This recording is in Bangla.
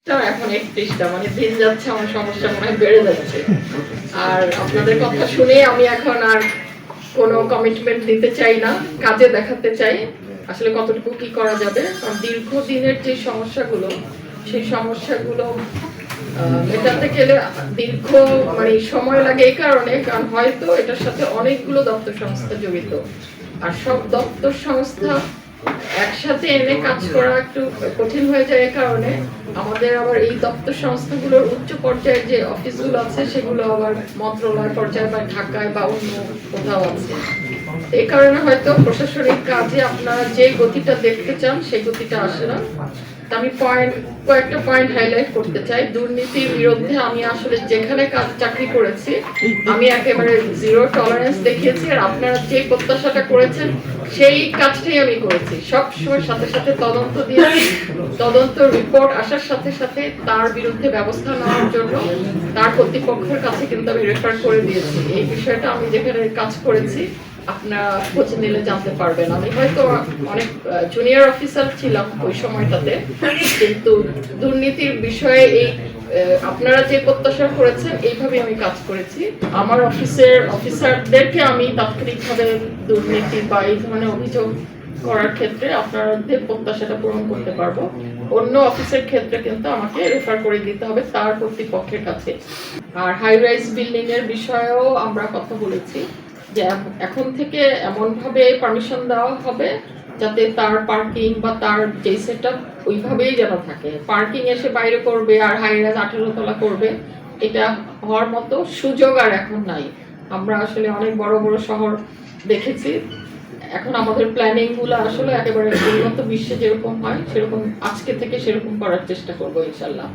এখন 31টা মানে দিন যাচ্ছে আমার সমস্যা মনে হয় বেড়ে যাচ্ছে। আর আপনাদের কথা শুনে আমি এখন আর কোনো কমিটমেন্ট দিতে চাই না, কাজে দেখাতে চাই আসলে কতটুকু কি করা যাবে। কারণ দীর্ঘদিনের যে সমস্যাগুলো সেই সমস্যাগুলো মেটাতে গেলে দীর্ঘ মানে সময় লাগে এই কারণে, কারণ হয়তো এটার সাথে অনেকগুলো দপ্তর সংস্থা জড়িত। আর সব দপ্তর সংস্থা একসাথে এনে কাজ করা একটু কঠিন হয়ে যায় এই কারণে আমাদের আবার এই দপ্তর সংস্থাগুলোর উচ্চ পর্যায়ের যে অফিসগুলো আছে সেগুলো আবার মন্ত্রণালয় পর্যায়ে বা ঢাকায় বা অন্য কোথাও আছে। এই কারণে হয়তো প্রশাসনিক কাজে আপনারা যে গতিটা দেখতে চান সেই গতিটা আসে না। আমি কয়েকটা পয়েন্ট হাইলাইট করতে চাই। দুর্নীতির বিরুদ্ধে আমি আসলে যেখানে চাকরি করেছি আমি একেবারে জিরো টলারেন্স দেখিয়েছি, আর আপনারা যে প্রত্যাশাটা করেছেন সেই কাজটাই আমি করেছি। সব সময় সাথে সাথে তদন্ত দিয়েছি, তদন্ত রিপোর্ট আসার সাথে সাথে তার বিরুদ্ধে ব্যবস্থা নেওয়ার জন্য তার কর্তৃপক্ষের কাছে কিন্তু আমি রেফার করে দিয়েছি। এই বিষয়টা আমি যেখানে কাজ করেছি আপনারা খোঁজ নিলে জানতে পারবেন। আমি হয়তো অনেক জুনিয়র অফিসার ছিলাম ওই সময়টাতে, কিন্তু দুর্নীতির বিষয়ে এই আপনারা যে প্রত্যাশা করেছেন এইভাবে আমি কাজ করেছি। আমার অফিসারদেরকে আমি তাৎক্ষণিকভাবে দুর্নীতি বা এই ধরনের অভিযোগ করার ক্ষেত্রে আপনাদের প্রত্যাশাটা পূরণ করতে পারবো। অন্য অফিসের ক্ষেত্রে কিন্তু আমাকে রেফার করে দিতে হবে তার কর্তৃপক্ষের কাছে। আর হাই রাইজ বিল্ডিং এর বিষয়েও আমরা কথা বলেছি যে এখন থেকে এমনভাবে পারমিশন দেওয়া হবে যাতে তার পার্কিং বা তার যে সেটআপ ওইভাবেই যেন থাকে। পার্কিং এসে বাইরে করবে আর হাই রাইজ 18 তলা করবে, এটা হওয়ার মতো সুযোগ আর এখন নাই। আমরা আসলে অনেক বড় বড় শহর দেখেছি, এখন আমাদের প্ল্যানিং গুলো আসলে একেবারে উন্নত বিশ্বে যেরকম হয় সেরকম আজকে থেকে সেরকম করার চেষ্টা করবো ইনশাল্লাহ।